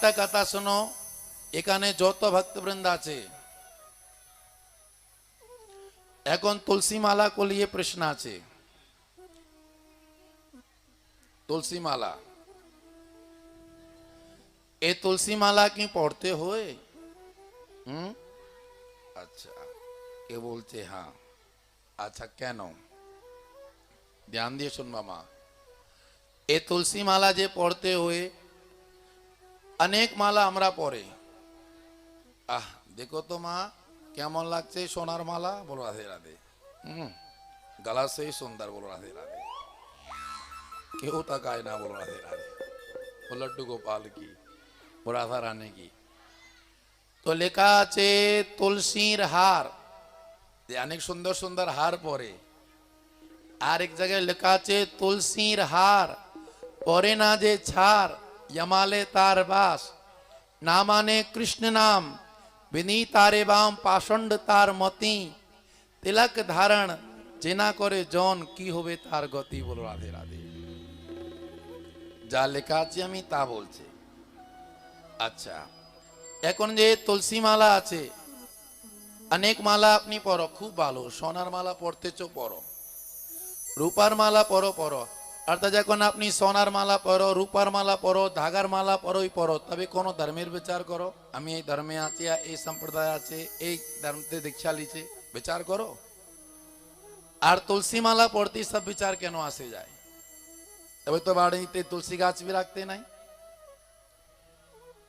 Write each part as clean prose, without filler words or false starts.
একটা কথা শোনো, এখানে যত ভক্তবৃন্দ আছে এখন তুলসী माला को लिए प्रश्न আছে। तुलसी माला, ये तुलसी माला की पढ़ते हुए अच्छा के बोलते हाँ अच्छा क्या नो ध्यान दिए सुन मामा, ये तुलसी माला जे पढ़ते हुए अनेक माला हमरा पढ़े आह देखो तो माँ क्या मन लगते सोनार माला बोलो राधे राधे गला से ही सुंदर बोलो राधे राधे क्यों तक आए ना बोलो राधे राधे वो लड्डू गोपाल की वो राधा रानी की तो लिखा আছে तुलसीर हार अनेक सुंदर सुंदर हार परे আর এক জায়গায় লেখা আছে তুলসীর হার পরে না যে ছাড় यमाले तार बास ना माने कृष्ण नाम विनी तारे बाम पाषंड तार मती तिलक धारण जेना करे जन की होबे तार गति बोलो राधे राधे যা লেখা আছে আমি তা বলছি। আচ্ছা এখন যে তুলসী মালা আছে অনেক মালা আপনি পড়ো খুব ভালো, সোনার মালা পড়তেছো পড়ো, রূপার মালা পড়ো পড়ো, অর্থাৎ যখন আপনি সোনার মালা পড়ো রূপার মালা পড়ো ধাগার মালা পড়োই পড়ো তবে কোন ধর্মের বিচার করো, আমি এই ধর্মে আছি এই সম্প্রদায় আছে এই ধর্মতে দীক্ষা লিছে বিচার করো। আর তুলসী মালা পড়তে সব বিচার কেন আসে যায়? তবে তো বাড়িতে তুলসী গাছ भी রাখতে নাই।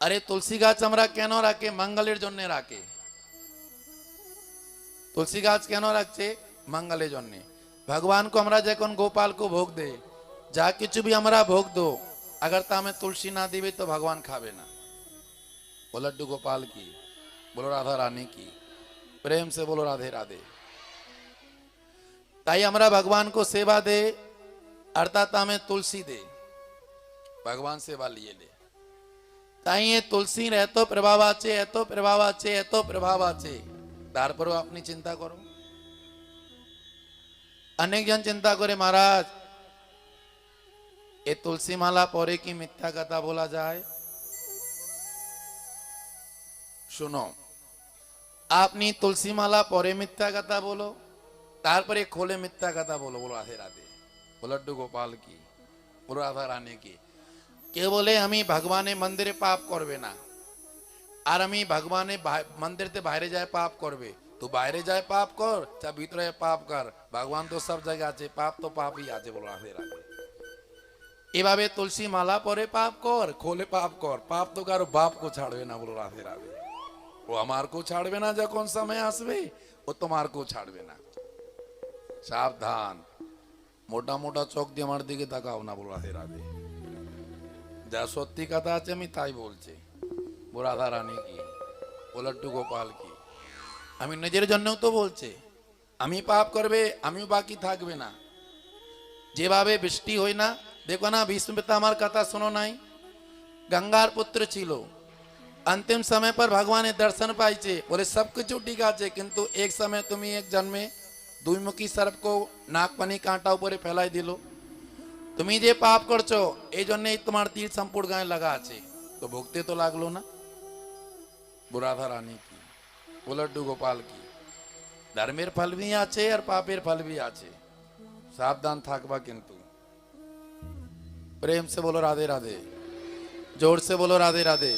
আরে তুলসী গাছ আমরা কেন রাখে? মঙ্গলের জন্য রাখে। तुलसी गाछ কেন রাখছে? মঙ্গলের জন্য। भगवान को हमरा जखन गोपाल को भोग दे जा किछु भी हमरा भोग दो अगर ता में तुलसी ना दिबे तो भगवान खावे ना। बोलो लड्डू गोपाल की, बोलो राधा रानी की, प्रेम से बोलो राधे राधे। ताई हमरा भगवान को सेवा दे अर्थात हमें तुलसी दे, भगवान सेवा लिए ले। ताई ये तुलसी एतो प्रभाव आछे एतो प्रभाव आछे एतो प्रभाव आछे तारपरो अपनी चिंता करो। अनेक जन चिंता करे महाराज ये तुलसी माला परे की मिथ्या कथा बोला जाए। सुनो आपनी तुलसी माला परे मिथ्या कथा बोलो तारपरे खोले मिथ्या कथा बोलो, बोलो राधे राधे, बोलो लड्डू गोपाल की, बोलो राधा रानी की। के बोले हमी भगवाने मंदिरे पाप करबे ना আর আমি ভগবানে মন্দিরতে বাইরে যায় পাপ করবে, তো বাইরে যায় পাপ কর চা ভিতরে পাপ কর, ভগবান তো সব জায়গায় আছে, পাপ তো পাপই আছে বলো রাধে রাধে। এভাবে তুলসী মালা পরে পাপ কর খোলে পাপ কর, পাপ তো কারো বাপ को ছাড়বে না বলো রাধে রাধে। ও আমার को ছাড়বে না যখন সময় আসবে ও তোমার को ছাড়বে না। সাবধান, মোটা মোটা চোখ দিয়ে আমার দিকে তাকাও না বলো রাধে রাধে। যা সত্যি কথা আছে আমি তাই বলছি। वो राधा रानी की, वो लड्डू गोपाल की। আমি নিজের জন্যও তো বলছে আমি পাপ করবে আমিও বাকি থাকবে না। যেভাবে বৃষ্টি হয় না দেখো না ভীষ্ম পিতামহর কথা শোনো নাই, গঙ্গার পুত্র ছিল अंतिम समय पर भगवान ने दर्शन पाइছে बोले सब कुछ ठीक আছে কিন্তু एक समय তুমি एक जन्मे দুইমুখী सर्प को नाक पानी कांटा ऊपर फैलाई दिलो, তুমি যে পাপ করছো এই জন্যই তোমার তীর সম্পূর্ণ গায়ে লাগা আছে, তো ভুগতে তো লাগলো না। वो राधा रानी की, वो लड्डू गोपाल की। धर्मेर फल भी आछे और पापेर फल भी आछे, सावधान थाकबा किन्तु। प्रेम से बोलो राधे राधे, जोर से बोलो राधे राधे।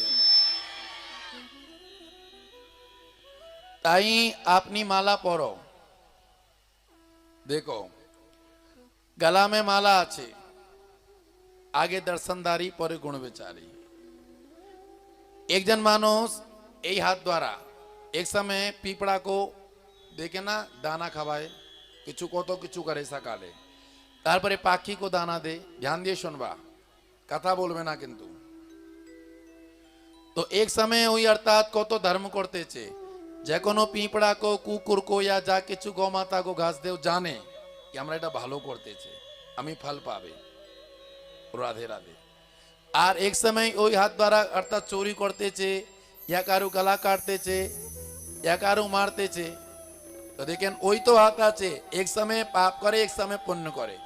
ताई अपनी माला पढ़ो, देखो गला में माला आछे, आगे दर्शनदारी परे गुण विचारी। एक जन मानुष এই হাত দ্বারা এক সময় পিঁপড়া को देखे ना दाना খাওয়ায় কিছু কত কিছু করে সকালে, তারপরে পাখি को दाना दे, ध्यान দিয়ে শুনবা কথা বলবে না কিন্তু। तो एक समय ওই अर्थात কত धर्म করতেছে যে কোনো পিঁপড়া को কুকুর को या যা কিছু গোমাতা को ঘাস দেও জানে कि আমরা এটা ভালো করতেছে আমি ফল পাবে রাধে রাধে। আর এক সময় ওই হাত দ্বারা अर्थात চोरी করতেছে या कारू गला काटते या कारू मारते, तो देखें ওই তো হাত আছে एक समय पाप करे एक समय पुण्य करे,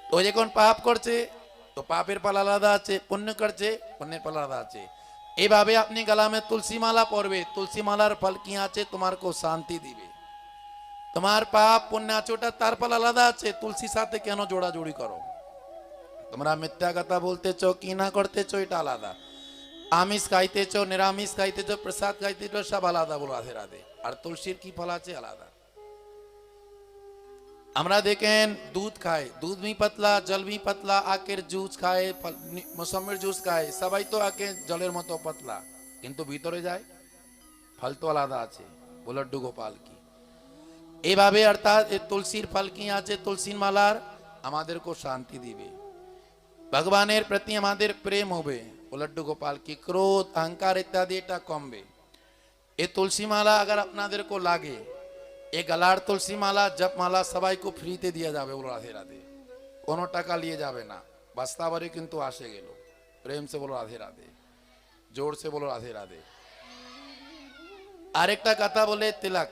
तो যখন পাপ করছে তো পাপের ফল আলাদা আছে, পুণ্য করছে পুণ্যের ফল আলাদা আছে। এইভাবে আপনি গলামে তুলসী মালা পরবে, তুলসী মালার ফল কি আছে? তোমার কো শান্তি দিবে। তোমার পাপ পুণ্য আছে, ওটা তার ফল আলাদা আছে, তুলসীর সাথে কেন জোড়াজোড়ি করো? তোমরা মিথ্যা কথা বলতেছো কি না করতেছো এটা আলাদা, আমিষ খাইতেছো নিরামিষ খাইতেছো প্রসাদ খাইতেছো সব আলাদা, বলো রাধে রাধে। আর তুলসীর কি ফল আছে আলাদা। আমরা দেখেন দুধ খায়, দুধ भी पतला জল भी पतला, আখের জুস খায়, মৌসুমের জুস খায়, সবাই তো আখের জলের মতো পাতলা, কিন্তু ভিতরে যায় ফল তো আলাদা আছে। লড্ডু গোপাল কি এইভাবে অর্থাৎ তুলসীর ফল কি আছে? তুলসীর মালার আমাদেরকে শান্তি দিবে, ভগবানের প্রতি আমাদের প্রেম হবে। লড্ডু গোপাল কি ক্রোধ অহংকার ইত্যাদি এটা কমবে। এই তুলসী মালা अगर আপনাদের को লাগে, এই গলার তুলসী মালা জপ মালা সবাইকে ফ্রিতে দিয়ে যাবে, বলো রাধে রাধে, কোনো টাকা নিয়ে যাবে না। বাস্তবারে কিন্তু আসে গেল। প্রেম সে বলো রাধে রাধে, জোর সে বলো রাধে রাধে। আরেকটা কথা বলে তিলক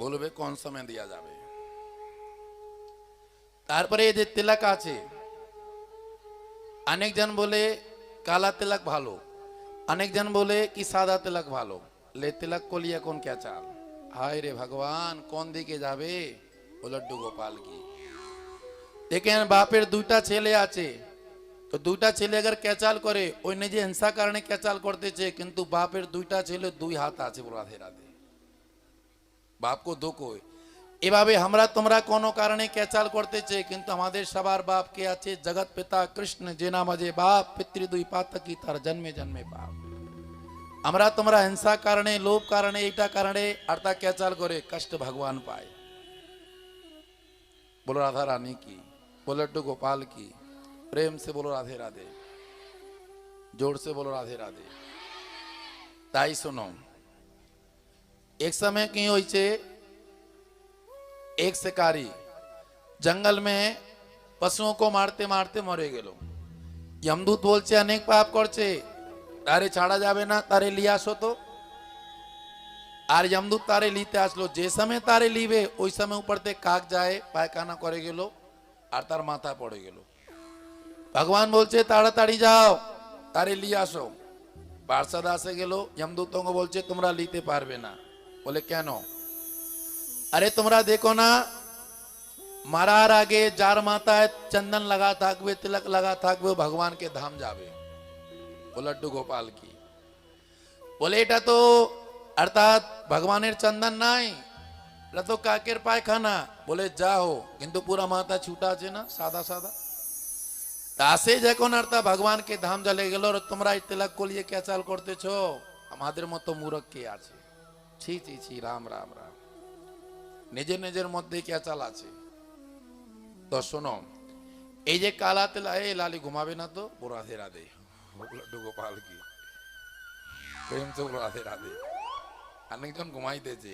বলবে কোন সময় দেওয়া যাবে। তারপরে এই যে তিলক আছে, অনেকজন বলে কালা তিলক ভালো, অনেকজন বলে কি সাদা তিলক ভালো। ले तिलक को लिया कौन क्या चाल, हाय रे भगवान কোন দিকে যাবে? লড্ডু গোপাল কি দেখেন বাপের দুইটা ছেলে আছে, তো দুইটা ছেলে अगर ক্যাচাল করে, ওই নিজে হিংসা কারণে ক্যাচাল করতেছে, কিন্তু বাপের দুইটা ছেলে দুই হাত আছে, বলো রাধে রাধে। বাপ কো দুঃখ হয়। এভাবে আমরা তোমরা কোনো কারণে ক্যাচাল করতেছে, কিন্তু আমাদের সবার বাপ কে আছে? জগৎ পিতা কৃষ্ণ, যে নাম আছে বাপ পিতৃ দুই পাতকি তার জন্মে জন্মে বাপ। আমরা তোমরা হিংসা কারণে লোভ কারণে এইটা কারণে অর্থাৎ ক্যাচাল করে কষ্ট ভগবান পায়। बोलो राधा रानी की, बोलो लड्डू गोपाल की, प्रेम से बोलो राधे राधे, जोर से बोलो राधे राधे। ताई सुनो, एक समय की हुई छे, एक शिकारी जंगल में पशुओं को मारते मारते मरे गेलो। यमदूत बोलছে अनेक पाप করছে, তারে ছাড়া যাবে না, তারে লিয়ে আসো তো। আর যমদূত তারে লিতে আসলো, যে সময় তারে লিবে ওই সময় উপরতে কাক যায় পায়খানা করে গেল আর তার মাথা পড়ে গেল। ভগবান বলছে তাড়াতাড়ি যাও তারে লিয়ে আসো। পার্ষদ আসে গেল, যমদূতকে বলছে তোমরা লিতে পারবে না। বলে কেন? আরে তোমরা দেখো না মারার আগে যার মাথায় চন্দন লাগা থাকবে তিলক লাগা থাকবে ভগবান के धाम যাবে। লড্ডু গোপাল কি বলে এটা তো অর্থাৎ ভগবানের চন্দন নাই, এটা তো কাকের পায়খানা। বলে যাও, কিন্তু পুরা মাথা ছুটা আছে না সাদা সাদা। তাসে যখন অর্থাৎ ভগবানকে ধাম জ্বলে গেল, তোমরা এই তিলক को लिए ক্যাচাল করতেছো, আমাদের মতো মূর্খ কে আছে? ছি ছি ছি, রাম রাম রাম, নিজের নিজের মধ্যে ক্যাচাল আছে। তো শোনো, এই যে কালা তিলক, এই লালি ঘুমাবে না তো? বলো রাধে রাধে, লড্ডু গোপাল কি প্রেম से বলো রাধে রাধে। অনেকজন ঘুমাইতেছে,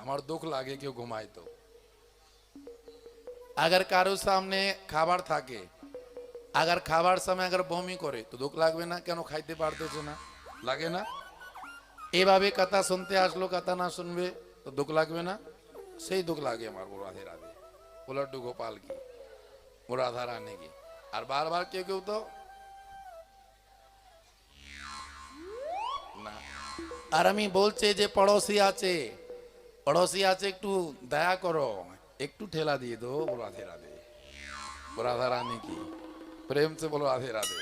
আমার দুঃখ লাগে কেউ ঘুমায় তো। अगर কারোর সামনে খাবার থাকে, अगर খাবার সময় अगर বমি করে তো দুঃখ লাগবে না? কেন খাইতে পারতেছে না, লাগে না? এইভাবে কথা শুনতে আসলো, কথা না শুনবে তো দুঃখ লাগবে না? সেই দুঃখ লাগে আমার। বলো রাধে রাধে, বলো লড্ডু গোপাল কি, বলো রাধা রানী কি। আর বারবার কেউ কেউ তো না। আর আমি বলছে যে পড়োশি আছে, পড়োশি আছে একটু দয়া করো, একটু ঠেলা দিয়ে দো। বলো রাধে রাধে, বলো রাধা রানী কি, প্রেম से বলো রাধে রাধে।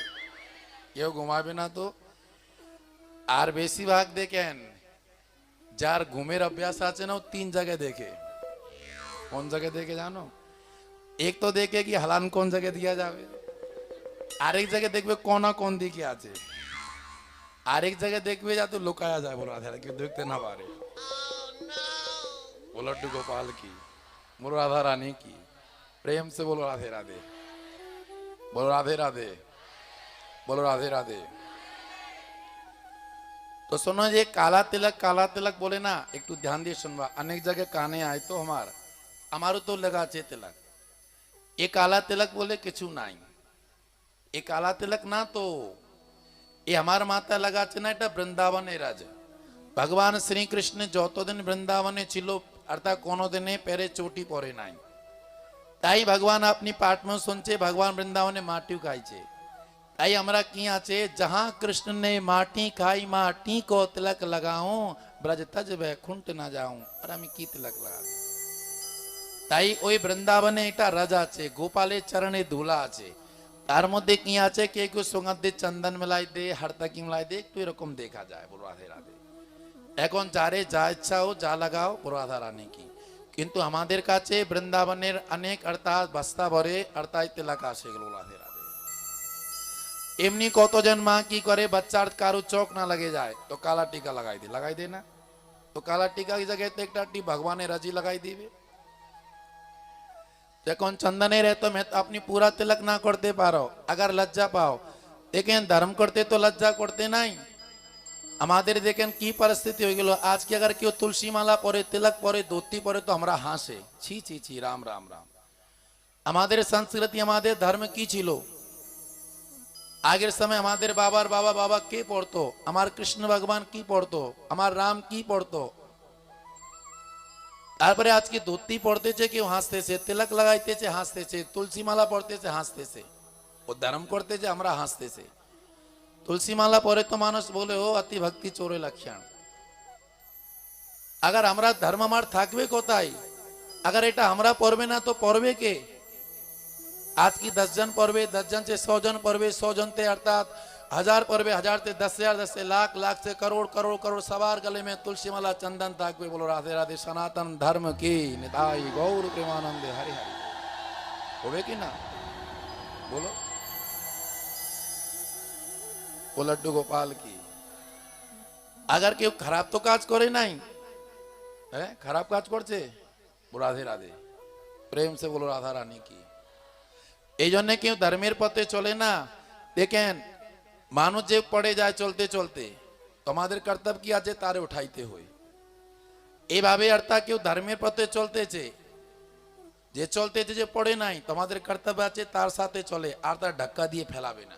কেউ ঘুমাবে না তো। আর বেশিরভাগ দেখেন যার ঘুমের অভ্যাস আছে না, ও তিন জায়গায় দেখে। কোন জায়গায় দেখে জানো? এক তো দেখে কি হালান কোন জায়গায় দিয়া যাবে, আরেক জায়গায় দেখবে কোনা কোন দিকে আছে, আরেক জায়গায় দেখবে যাতে লুকায়া যায়। বলো রাধে রাধে, কেউ দেখতে না পারে। बोलो लड्डू गोपाल की, बोलो राधा रानी की, प्रेम से बोलो राधे राधे, बोलो राधे राधे, बोलो राधे राधे। तो सुनो, ये काला तिलक बोले ना, एक तो ध्यान दिए सुनवा, अनेक जगह काने आए तो हमारो तो लगा चे तिलक। ये काला तिलक बोले किचु नाई, ये काला तिलक ना तो ये हमार माता लगा चे ना, এটা বৃন্দাবনে রাজা ভগবান শ্রীকৃষ্ণ যতদিন বৃন্দাবনে ছিল অর্থাৎ কোনোদিনে পেরে চটি পরে নাই। তাই ভগবান আপনি পাঠ में শুনছে ভগবান বৃন্দাবনে মাটিও খাইছে। তাই আমরা কি আছে, जहां कृष्ण ने माटी खाई माटी को तिलक लगाऊं, ब्रज तज वैकुंठ ना जाऊं। আর আমি কি তিলক লাগাবো? তাই ওই বৃন্দাবনে এটা রাজ আছে, গোপালের চরণে ধুলা আছে, তার মধ্যে কি আছে, কে কেউ সুগন্ধি চন্দন মিলাই দে, হরতকি মিলাই দে, একটু এরকম দেখা যায়। বলো রাধে রাধে। এখন যারে যা ইচ্ছা हो যা লাগাও, বলো রাধা রানী কি। কিন্তু আমাদের কাছে বৃন্দাবনের অনেক অর্থাৎ বস্তা ভরে অর্থাৎ তিলক আসে। বলো রাধে রাধে। এমনি কতজন মা কি করে, বাচ্চার কারো চোখ না লাগে যায় তো কালা টিকা লাগাই দে না, তো কালা টিকা की जगह तो একটা ভগবানের রাজি লাগাই দিবে। যখন চন্দনের है तो मैं तो अपनी पूरा तिलक ना करते पारो, अगर लज्जा पाओ। लेकिन धर्म करते तो लज्जा करते नहीं। আমাদের দেখেন কি পরিস্থিতি হয়ে গেল, আজকে अगर কেউ তুলসী মালা পরে, তিলক পরে, ধুতি পরে তো আমরা হাসে, ছি ছি ছি, রাম রাম রাম। আমাদের সংস্কৃতি, আমাদের ধর্ম কি ছিল? আগের সময় আমাদের বাবার বাবা বাবা কে পড়তো? আমার কৃষ্ণ ভগবান কি পড়তো? আমার রাম কি পড়তো? তারপরে আজকে ধুতি পড়তেছে, কেউ হাসতেছে, তিলক লাগাইতেছে হাসতেছে, তুলসী মালা পড়তেছে হাসতেছে, ও ধর্ম করতেছে আমরা হাসতেছে। তুলসী মালা পরে তো মানুষ বলে ও অতি ভক্তি চোরে লক্ষণ। अगर আমরা ধর্ম আমার থাকবে কোথায়? अगर এটা আমরা পড়বে না তো পড়বে কে? आज की 10 जन पढ़वे, 10 जन से 100 जन पढ़वे, 100 जन से अर्थात 1000 पढ़वे, 1000 से 10,000, 10 से लाख, लाख से करोड़, करोड़ करोड़ सवार गले में तुलसी माला चंदन ताकवे। बोलो राधे राधे। सनातन धर्म की निताई गौर प्रेमानंद हरि हरि। होवे कि ना? बोलो। वो लड्डू गोपाल की। अगर केउ खराब तो काज करे नहीं है, खराब काज करছে, बोलो राधे राधे। प्रेम से बोलो राधा रानी की। এই জন্য কেউ ধর্মের পথে চলে না। দেখেন মানুষ যে পড়ে যায় চলতে চলতে, তোমাদের কর্তব্য কি আছে, তারে উঠাইতে হয়। এইভাবে অর্থাৎ কেউ ধর্মের পথে চলতেছে, যে চলতেছে, যে পড়ে নাই, তোমাদের কর্তব্য আছে তার সাথে চলে, আর তার ধাক্কা দিয়ে ফেলাবে না।